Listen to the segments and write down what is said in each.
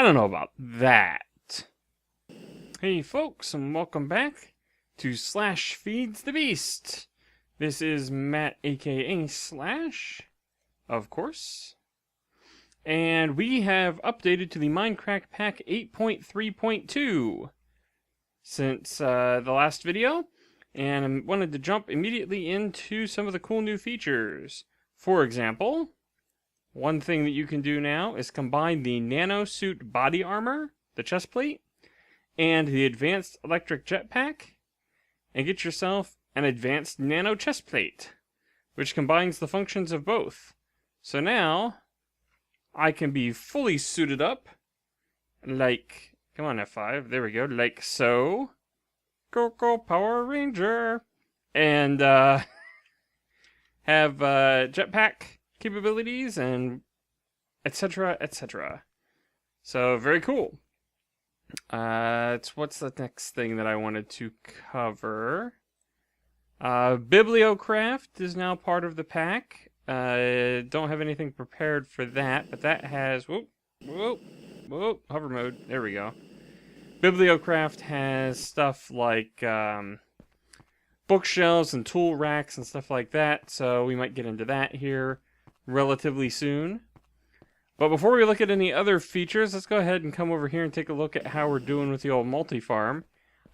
I don't know about that. Hey folks, and welcome back to Slash Feeds the Beast. This is Matt, aka Slash, of course. And we have updated to the MindCrack Pack 8.3.2 since the last video, and I wanted to jump immediately into some of the cool new features. For example, one thing that you can do now is combine the Nano Suit Body Armor, the chest plate, and the Advanced Electric Jetpack, and get yourself an Advanced Nano Chest Plate, which combines the functions of both. So now, I can be fully suited up, like, come on F5, there we go, like so. Go Power Ranger! And, have jetpack capabilities and etc. etc. So very cool. What's the next thing that I wanted to cover? Bibliocraft is now part of the pack. Don't have anything prepared for that, but that has hover mode. There we go. Bibliocraft has stuff like bookshelves and tool racks and stuff like that, so we might get into that here relatively soon. But before we look at any other features, let's go ahead and come over here and take a look at how we're doing with the old MultiFarm.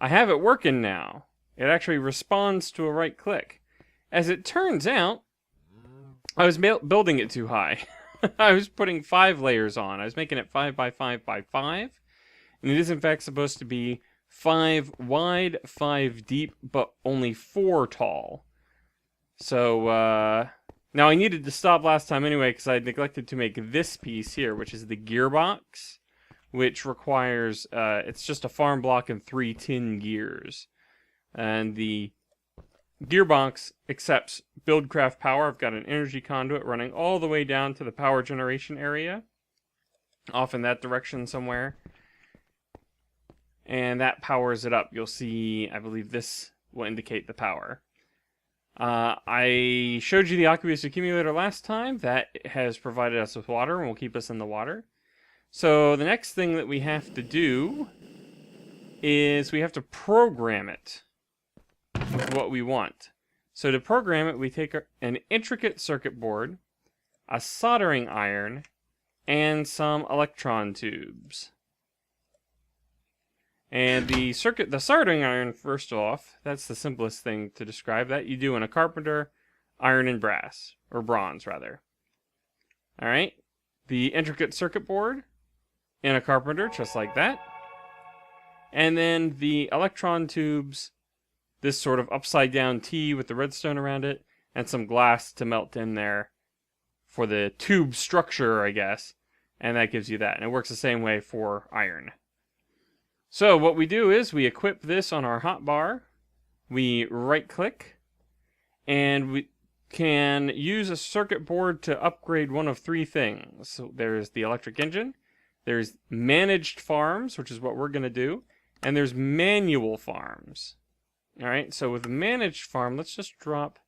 I have it working now. It actually responds to a right click. As it turns out, I was building it too high. I was putting 5 layers on. I was making it 5 by 5 by 5. And it is in fact supposed to be 5 wide, 5 deep, but only 4 tall. So, now I needed to stop last time anyway because I had neglected to make this piece here, which is the gearbox, which requires, it's just a farm block and 3 tin gears. And the gearbox accepts Buildcraft power. I've got an energy conduit running all the way down to the power generation area, off in that direction somewhere. And that powers it up. You'll see, I believe this will indicate the power. I showed you the aqueous accumulator last time. That has provided us with water and will keep us in the water. So the next thing that we have to do is we have to program it with what we want. So to program it, we take an intricate circuit board, a soldering iron, and some electron tubes. And the soldering iron, first off, that's the simplest thing to describe. That you do in a carpenter, iron and brass, or bronze rather. Alright, the intricate circuit board in a carpenter, just like that. And then the electron tubes, this sort of upside down T with the redstone around it, and some glass to melt in there for the tube structure, I guess. And that gives you that. And it works the same way for iron. So what we do is we equip this on our hotbar, we right click, and we can use a circuit board to upgrade one of 3 things. So there's the electric engine, there's managed farms, which is what we're going to do, and there's manual farms. Alright, so with the managed farm, let's just drop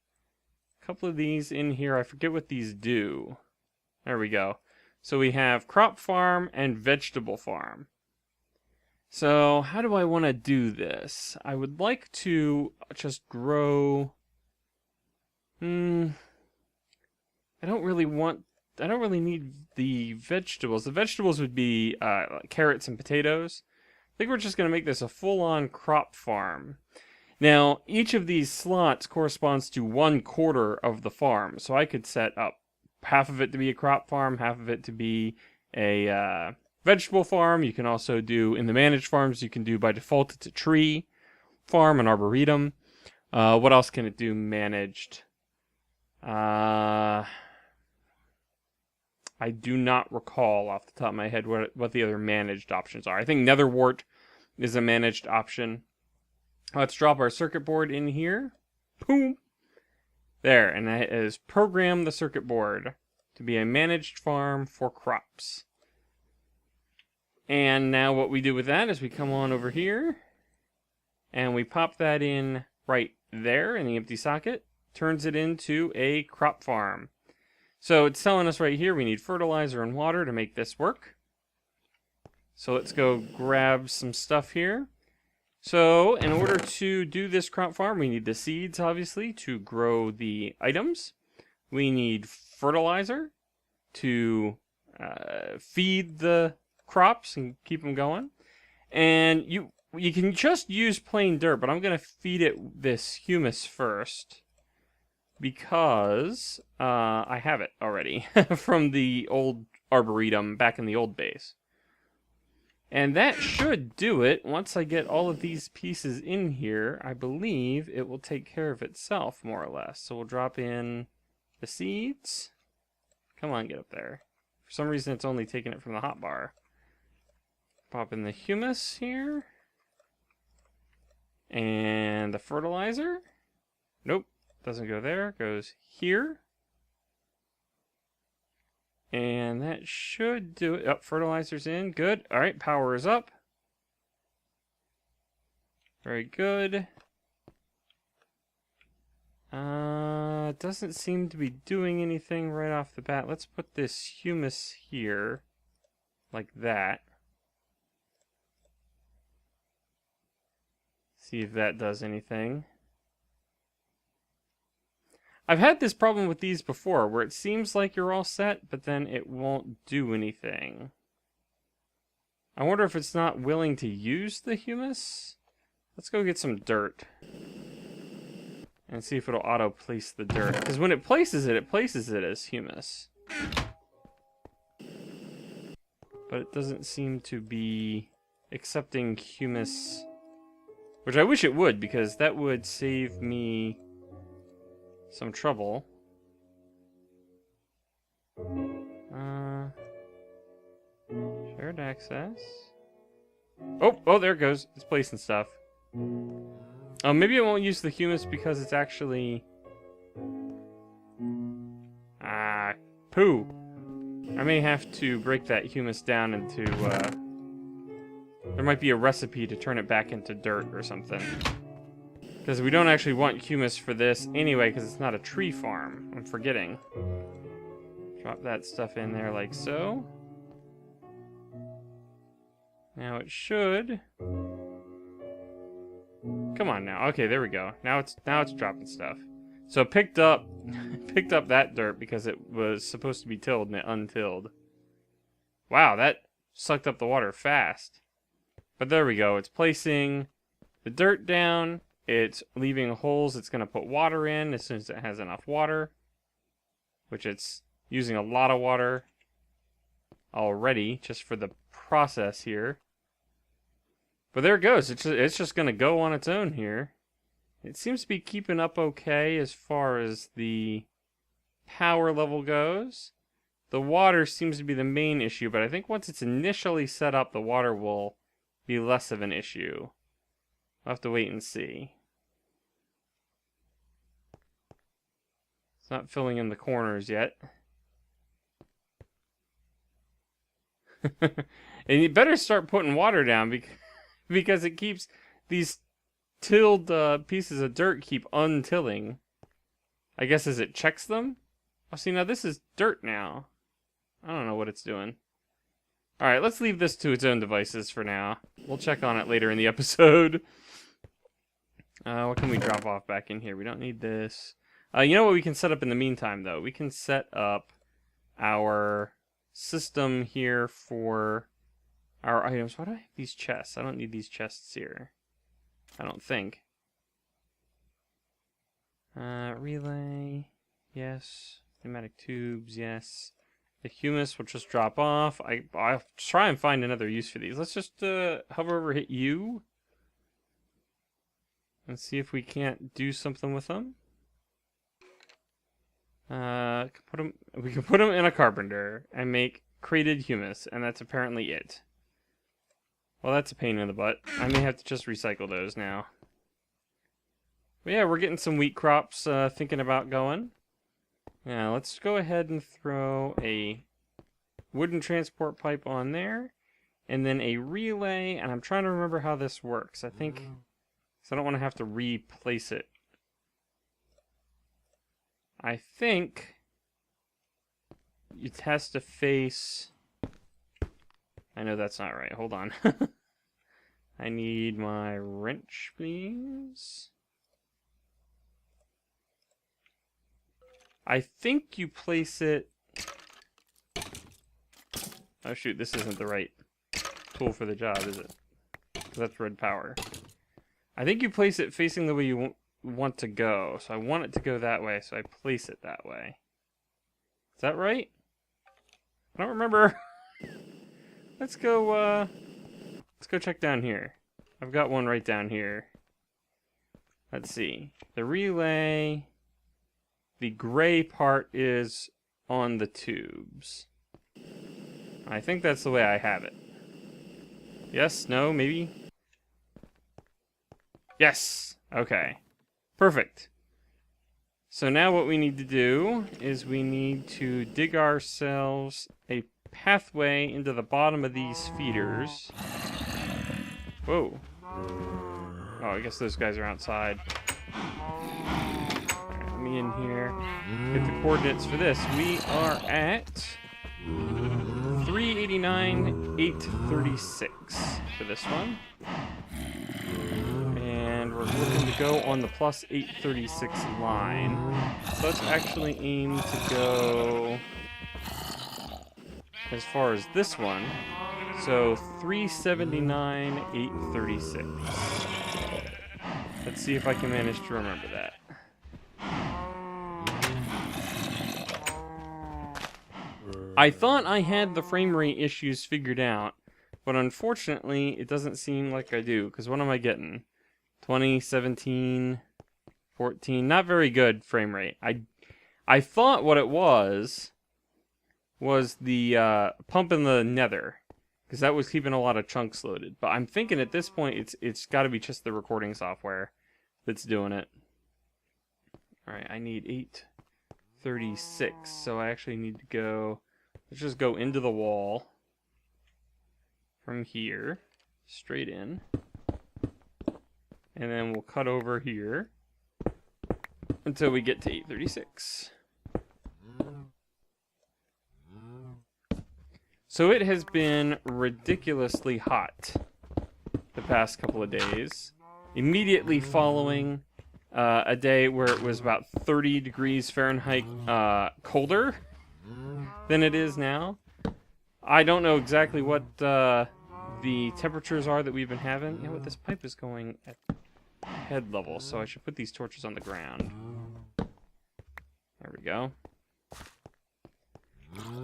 a couple of these in here. I forget what these do. There we go. So we have crop farm and vegetable farm. So, how do I want to do this? I would like to just grow... I don't really need the vegetables. The vegetables would be like carrots and potatoes. I think we're just going to make this a full-on crop farm. Now, each of these slots corresponds to 1/4 of the farm. So I could set up half of it to be a crop farm, half of it to be a... vegetable farm. You can also do, in the managed farms, you can do by default, it's a tree farm, an arboretum. What else can it do managed? I do not recall off the top of my head what the other managed options are. I think netherwort is a managed option. Let's drop our circuit board in here. Boom! There, and that is program the circuit board to be a managed farm for crops. And now what we do with that is we come on over here, and we pop that in right there in the empty socket, turns it into a crop farm. So it's telling us right here we need fertilizer and water to make this work. So let's go grab some stuff here. So in order to do this crop farm, we need the seeds, obviously, to grow the items. We need fertilizer to feed the crops and keep them going. And you can just use plain dirt, but I'm going to feed it this humus first because I have it already from the old arboretum back in the old base. And that should do it. Once I get all of these pieces in here, I believe it will take care of itself, more or less. So we'll drop in the seeds. Come on, get up there. For some reason, it's only taking it from the hotbar. Pop in the humus here. And the fertilizer. Nope, doesn't go there. It goes here. And that should do it. Oh, fertilizer's in. Good. All right, power is up. Very good. Doesn't seem to be doing anything right off the bat. Let's put this humus here, like that. See if that does anything. I've had this problem with these before, where it seems like you're all set, but then it won't do anything. I wonder if it's not willing to use the humus? Let's go get some dirt. And see if it'll auto-place the dirt. Because when it places it as humus. But it doesn't seem to be accepting humus. Which I wish it would, because that would save me some trouble. Shared access. Oh, there it goes. It's placing stuff. Maybe it won't use the humus because it's actually... poo. I may have to break that humus down into, there might be a recipe to turn it back into dirt or something. Because we don't actually want humus for this anyway, because it's not a tree farm. I'm forgetting. Drop that stuff in there like so. Now it should. Come on now. Okay, there we go. Now it's dropping stuff. So it picked up that dirt because it was supposed to be tilled and it untilled. Wow, that sucked up the water fast. But there we go. It's placing the dirt down. It's leaving holes it's going to put water in as soon as it has enough water. Which it's using a lot of water already just for the process here. But there it goes. It's just going to go on its own here. It seems to be keeping up okay as far as the power level goes. The water seems to be the main issue, but I think once it's initially set up, the water will be less of an issue. I'll have to wait and see. It's not filling in the corners yet. And you better start putting water down because it keeps these tilled pieces of dirt keep untilling. I guess as it checks them. Oh, see, now this is dirt now. I don't know what it's doing. Alright, let's leave this to its own devices for now. We'll check on it later in the episode. What can we drop off back in here? We don't need this. You know what we can set up in the meantime, though? We can set up our system here for our items. Why do I have these chests? I don't need these chests here. I don't think. Relay. Yes. Pneumatic tubes. Yes. The humus will just drop off. I'll try and find another use for these. Let's just hover over, hit U. And see if we can't do something with them. We can put them in a carpenter and make crated humus, and that's apparently it. Well, that's a pain in the butt. I may have to just recycle those now. But yeah, we're getting some wheat crops thinking about going. Now, let's go ahead and throw a wooden transport pipe on there, and then a relay, and I'm trying to remember how this works. I think, because I don't want to have to replace it. I think it has to face, I know that's not right. Hold on. I need my wrench, please. I think you place it... Oh shoot, this isn't the right tool for the job, is it? 'Cause that's red power. I think you place it facing the way you want to go. So I want it to go that way, so I place it that way. Is that right? I don't remember. Let's go check down here. I've got one right down here. Let's see. The relay, the gray part is on the tubes. I think that's the way I have it. Yes, no, maybe? Yes! Okay. Perfect. So now what we need to do is we need to dig ourselves a pathway into the bottom of these feeders. Whoa. Oh, I guess those guys are outside. Alright, let me in here. Get the coordinates for this. We are at 389, 836 for this one. And we're looking to go on the plus 836 line. So let's actually aim to go as far as this one. So 379, 836. Let's see if I can manage to remember that. I thought I had the frame rate issues figured out, but unfortunately it doesn't seem like I do, because what am I getting? 20, 17, 14, not very good frame rate. I thought what it was the pump in the nether, because that was keeping a lot of chunks loaded. But I'm thinking at this point it's got to be just the recording software that's doing it. Alright, I need 836, so I actually need to go... Let's just go into the wall from here, straight in. And then we'll cut over here until we get to 836. So it has been ridiculously hot the past couple of days. Immediately following a day where it was about 30 degrees Fahrenheit colder than it is now. I don't know exactly what the temperatures are that we've been having. You know what, this pipe is going at head level, so I should put these torches on the ground. There we go.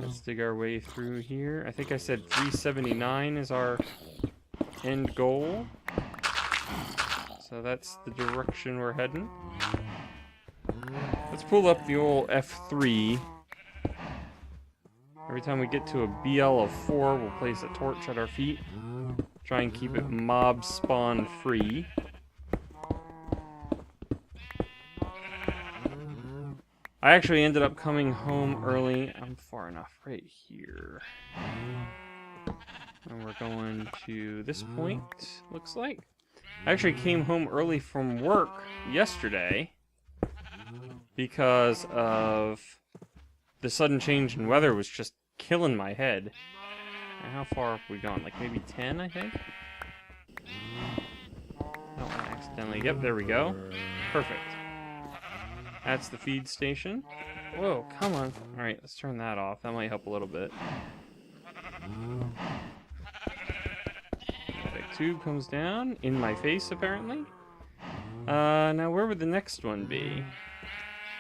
Let's dig our way through here. I think I said 379 is our end goal. So that's the direction we're heading. Let's pull up the old F3. Every time we get to a BL of 4, we'll place a torch at our feet. Try and keep it mob spawn free. I actually ended up coming home early. I'm far enough right here. And we're going to this point, looks like. I actually came home early from work yesterday because of the sudden change in weather was just killing my head. And how far have we gone? Like maybe 10, I think? I don't want to accidentally... Yep, there we go. Perfect. That's the feed station. Whoa, come on. Alright, let's turn that off. That might help a little bit. The big tube comes down in my face, apparently. Now where would the next one be?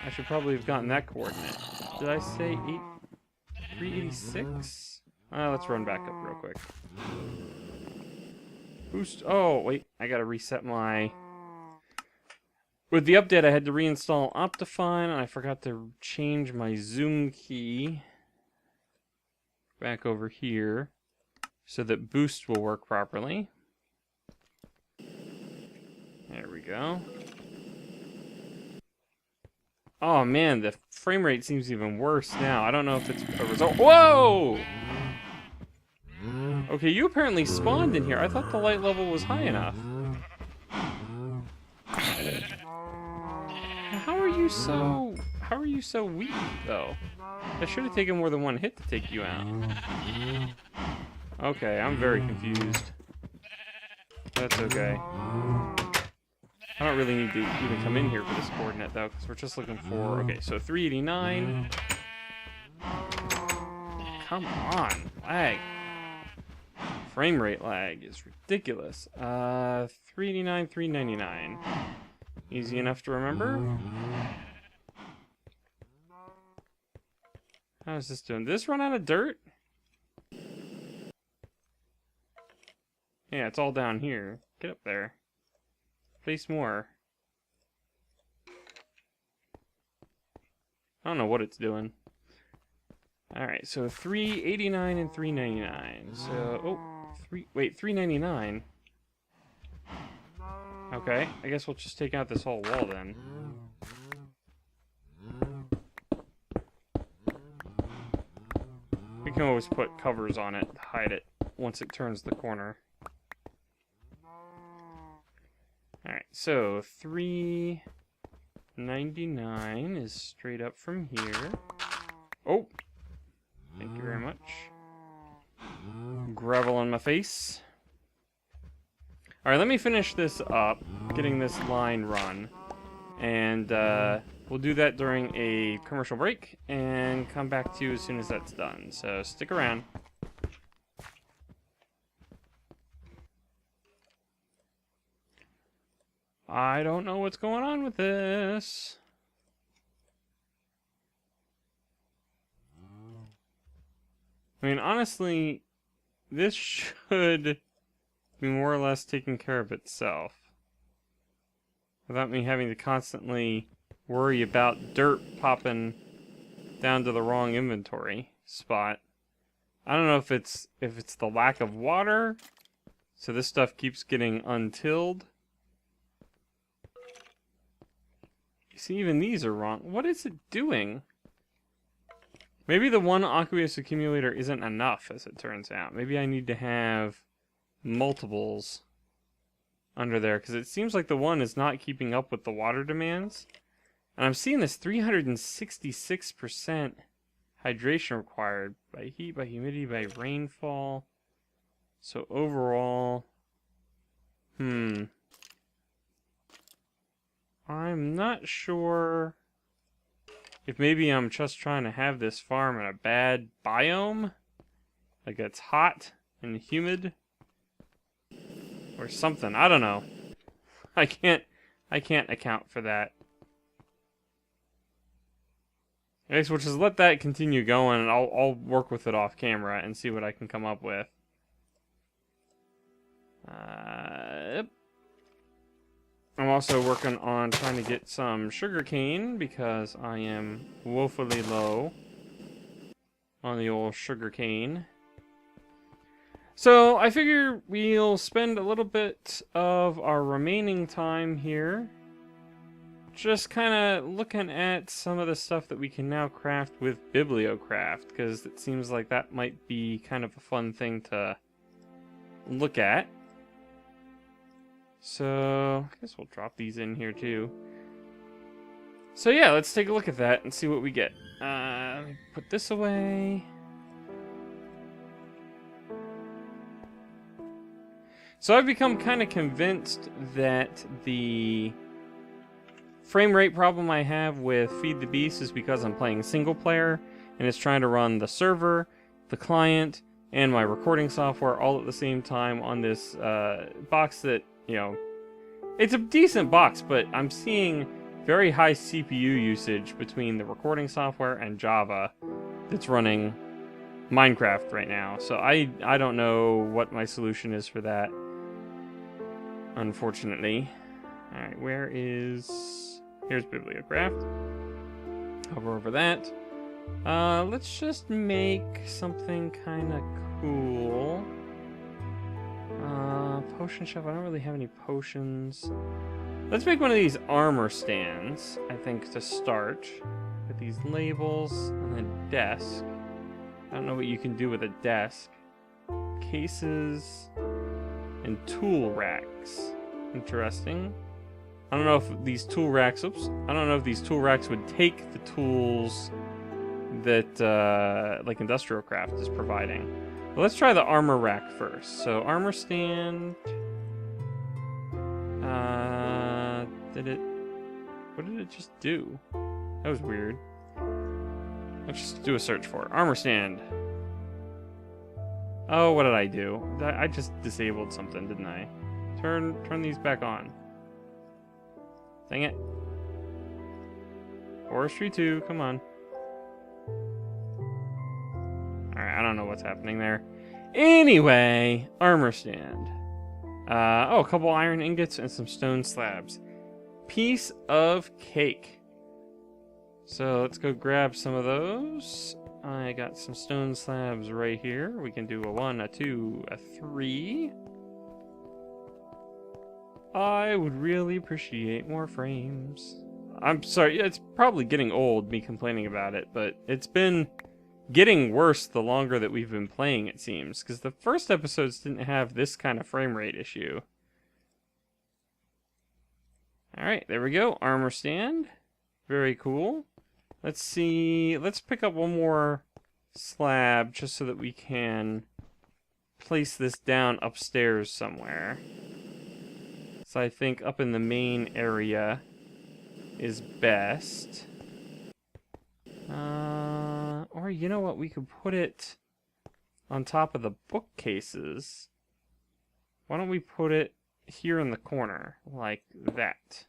I should probably have gotten that coordinate. Did I say 386? Let's run back up real quick. Boost. Oh, wait. I gotta reset my... With the update, I had to reinstall Optifine, and I forgot to change my zoom key back over here so that boost will work properly. There we go. Oh man, the frame rate seems even worse now. I don't know if it's a result. Whoa! Okay, you apparently spawned in here. I thought the light level was high enough. How are you so weak, though? That should have taken more than one hit to take you out. Okay, I'm very confused. That's okay. I don't really need to even come in here for this coordinate, though, because we're just looking for... Okay, so 389. Come on, lag. Frame rate lag is ridiculous. 389, 399. Easy enough to remember. How is this doing? Did this run out of dirt? Yeah, it's all down here. Get up there. Place more. I don't know what it's doing. Alright, so 389 and 399. So, wait, 399? Okay, I guess we'll just take out this whole wall then. We can always put covers on it to hide it once it turns the corner. Alright, so 399 is straight up from here. Oh! Thank you very much. Gravel on my face. Alright, let me finish this up, getting this line run. And we'll do that during a commercial break and come back to you as soon as that's done. So stick around. I don't know what's going on with this. I mean, honestly, this should be more or less taking care of itself. Without me having to constantly worry about dirt popping down to the wrong inventory spot. I don't know if it's the lack of water, so this stuff keeps getting untilled. You see, even these are wrong. What is it doing? Maybe the one aqueous accumulator isn't enough, as it turns out. Maybe I need to have multiples under there, because it seems like the one is not keeping up with the water demands. And I'm seeing this 366% hydration required by heat, by humidity, by rainfall. So overall, I'm not sure if maybe I'm just trying to have this farm in a bad biome, like it's hot and humid, or something. I don't know. I can't account for that. I guess we'll just let that continue going, and I'll work with it off camera and see what I can come up with. Yep. I'm also working on trying to get some sugarcane because I am woefully low on the old sugarcane. So I figure we'll spend a little bit of our remaining time here just kind of looking at some of the stuff that we can now craft with BiblioCraft, because it seems like that might be kind of a fun thing to look at. So, I guess we'll drop these in here too. So yeah, let's take a look at that and see what we get. Let me put this away. So I've become kind of convinced that the frame rate problem I have with Feed the Beast is because I'm playing single player, and it's trying to run the server, the client, and my recording software all at the same time on this box that, you know, it's a decent box, but I'm seeing very high CPU usage between the recording software and Java that's running MindCraft right now. So I don't know what my solution is for that, unfortunately. Alright, here's BiblioCraft. Hover over that. Let's just make something kind of cool. Potion shelf. I don't really have any potions. Let's make one of these armor stands, I think, to start. With these labels and a desk. I don't know what you can do with a desk. Cases and tool racks. Interesting. I don't know if these tool racks, I don't know if these tool racks would take the tools that like Industrial Craft is providing. Well, let's try the armor rack first. So armor stand. What did it just do? That was weird. Let's just do a search for it. Armor stand. Oh, what did I do? I just disabled something, didn't I? Turn these back on. Dang it. Forestry 2, come on. Alright, I don't know what's happening there. Anyway, armor stand. Oh, a couple iron ingots and some stone slabs. Piece of cake. So let's go grab some of those. I got some stone slabs right here. We can do a 1, a 2, a 3. I would really appreciate more frames. I'm sorry, it's probably getting old, me complaining about it, but it's been getting worse the longer that we've been playing, it seems, because the first episodes didn't have this kind of frame rate issue. Alright, there we go. Armor stand. Very cool. Let's see. Let's pick up one more slab just so that we can place this down upstairs somewhere. So I think up in the main area is best. Or you know what? We could put it on top of the bookcases. Why don't we put it here in the corner, like that?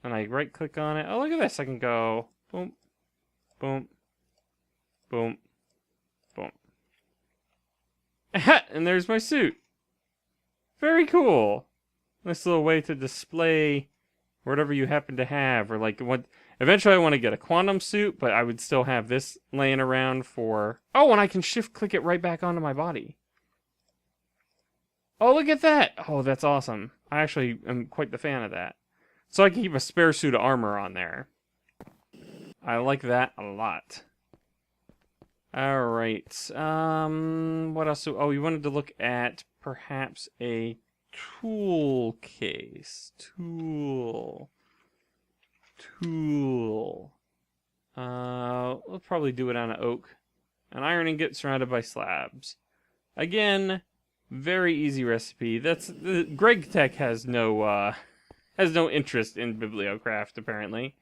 And I right click on it. Oh, look at this. I can go boom, boom, boom, boom. And there's my suit. Very cool. Nice little way to display whatever you happen to have, or like what. Eventually, I want to get a quantum suit, but I would still have this laying around for. Oh, and I can shift click it right back onto my body. Oh, look at that! Oh, that's awesome. I actually am quite the fan of that. So I can keep a spare suit of armor on there. I like that a lot. Alright. What else? Oh, we wanted to look at perhaps a tool case. Tool. We'll probably do it on an oak. An iron ingot surrounded by slabs. Again, very easy recipe. That's Greg Tech has no interest in bibliocraft apparently.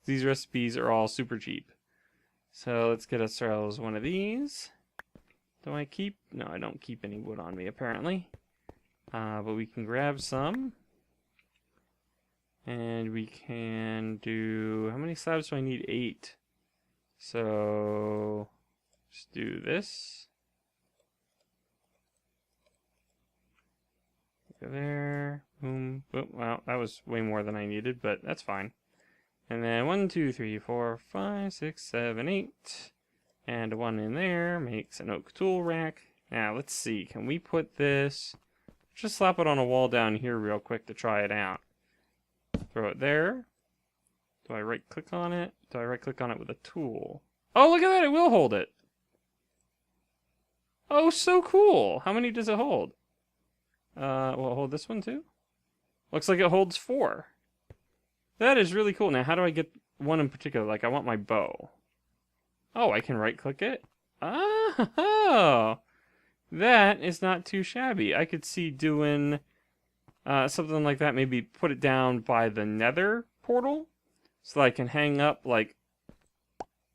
These recipes are all super cheap. So let's get ourselves one of these. Do I keep? No, I don't keep any wood on me apparently. But we can grab some. And we can do, how many slabs do I need? 8. So just do this. Go there. Boom. Boom. Well, that was way more than I needed, but that's fine. And then 1, 2, 3, 4, 5, 6, 7, 8. And 1 in there makes an oak tool rack. Now let's see. Can we put this? Just slap it on a wall down here real quick to try it out. Throw it there. Do I right click on it? Do I right click on it with a tool? Oh, look at that. It will hold it. Oh, so cool. How many does it hold? Will it hold this one too? Looks like it holds 4. That is really cool. Now, how do I get one in particular? Like, I want my bow. Oh, I can right-click it? Oh! That is not too shabby. I could see doing something like that. Maybe put it down by the nether portal. So I can hang up, like...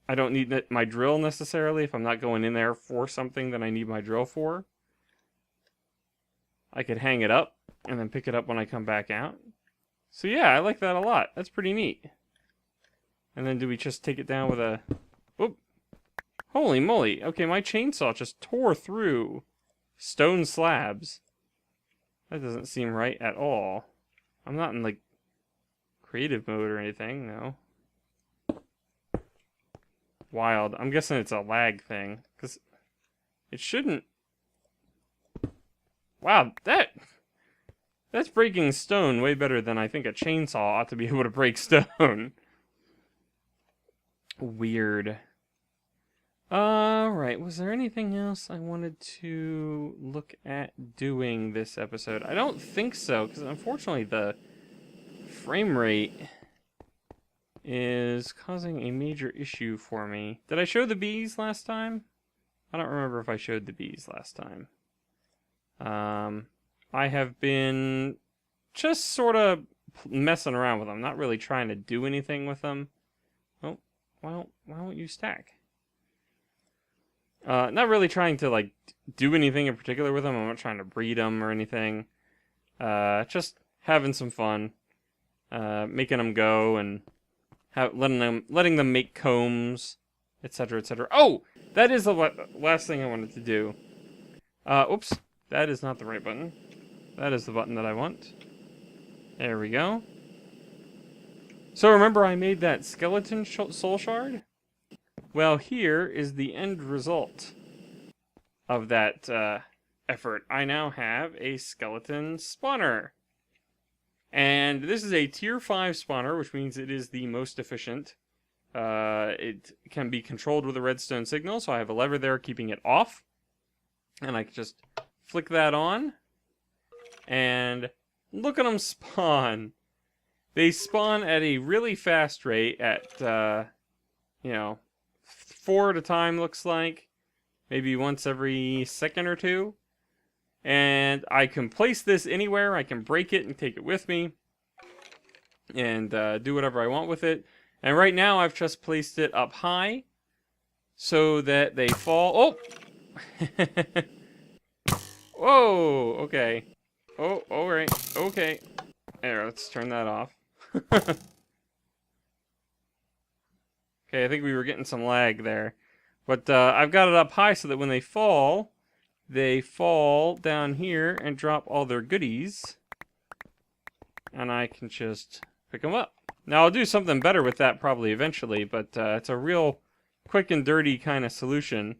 I don't need my drill necessarily if I'm not going in there for something that I need my drill for. I could hang it up and then pick it up when I come back out. So yeah, I like that a lot. That's pretty neat. And then do we just take it down with a... Whoop. Holy moly. Okay, my chainsaw just tore through stone slabs. That doesn't seem right at all. I'm not in, like, creative mode or anything, no. Wild. I'm guessing it's a lag thing, because it shouldn't... Wow, that's breaking stone way better than I think a chainsaw ought to be able to break stone. Weird. Alright, was there anything else I wanted to look at doing this episode? I don't think so, because unfortunately the frame rate is causing a major issue for me. Did I show the bees last time? I don't remember if I showed the bees last time. I have been just sort of messing around with them, not really trying to do anything with them. Oh, well, why won't you stack? Not really trying to, like, do anything in particular with them. I'm not trying to breed them or anything. Just having some fun. Making them go and letting them make combs, etc., etc. Oh! That is the last thing I wanted to do. Oops. That is not the right button. That is the button that I want. There we go. So remember I made that skeleton soul shard? Well, here is the end result of that effort. I now have a skeleton spawner. And this is a tier 5 spawner, which means it is the most efficient. It can be controlled with a redstone signal, so I have a lever there keeping it off. And I can just flick that on. And look at them spawn. They spawn at a really fast rate at, 4 at a time, looks like. Maybe once every second or two. And I can place this anywhere. I can break it and take it with me. And do whatever I want with it. And right now I've just placed it up high. So that they fall. Oh! Whoa! Okay. Oh, alright. Okay. There, let's turn that off. Okay, I think we were getting some lag there. But I've got it up high so that when they fall down here and drop all their goodies. And I can just pick them up. Now, I'll do something better with that probably eventually, but it's a real quick and dirty kind of solution.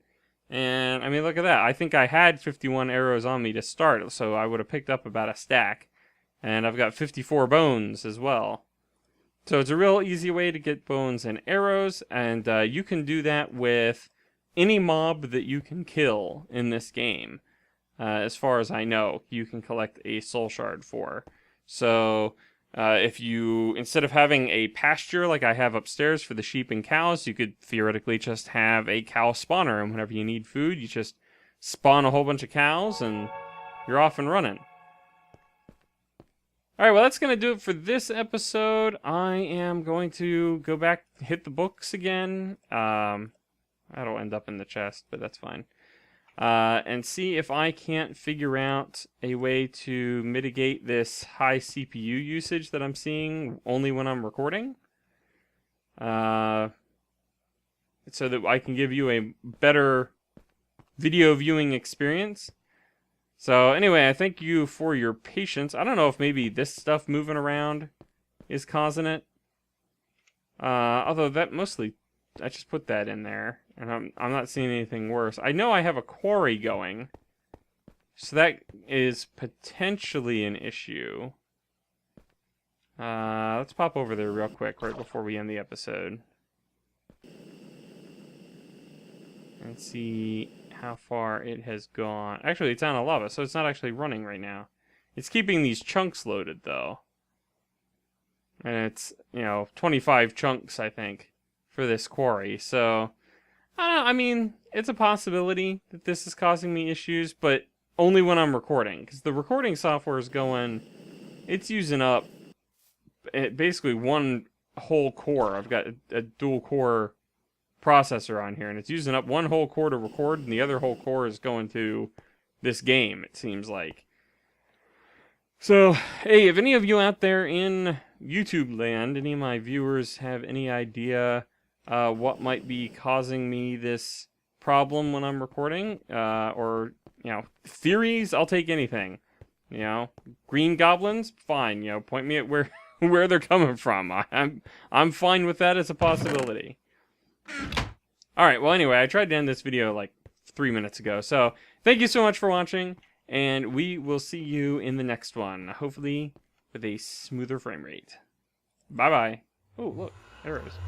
And, I mean, look at that. I think I had 51 arrows on me to start, so I would have picked up about a stack. And I've got 54 bones as well. So it's a real easy way to get bones and arrows, and you can do that with any mob that you can kill in this game. As far as I know, you can collect a soul shard for. So if you, instead of having a pasture like I have upstairs for the sheep and cows, you could theoretically just have a cow spawner, and whenever you need food, you just spawn a whole bunch of cows, and you're off and running. Alright, well that's going to do it for this episode. I am going to go back, hit the books again. That'll end up in the chest, but that's fine. And see if I can't figure out a way to mitigate this high CPU usage that I'm seeing only when I'm recording. So that I can give you a better video viewing experience. So anyway, I thank you for your patience. I don't know if maybe this stuff moving around is causing it. Although that mostly, I just put that in there, and I'm not seeing anything worse. I know I have a quarry going, so that is potentially an issue. Let's pop over there real quick right before we end the episode. And see how far it has gone. Actually, it's on a lava, so it's not actually running right now. It's keeping these chunks loaded, though. And it's, 25 chunks, I think, for this quarry. So, I mean, it's a possibility that this is causing me issues, but only when I'm recording. Because the recording software is going, it's using up basically one whole core. I've got a dual core processor on here, and it's using up one whole core to record, and the other whole core is going to this game, it seems like. So, hey, if any of you out there in YouTube land, any of my viewers have any idea what might be causing me this problem when I'm recording, or, theories, I'll take anything. Green goblins, fine, point me at where they're coming from. I'm fine with that as a possibility. Alright, well anyway, I tried to end this video like 3 minutes ago, so thank you so much for watching, and we will see you in the next one, hopefully with a smoother frame rate. Bye-bye. Oh, look, arrows.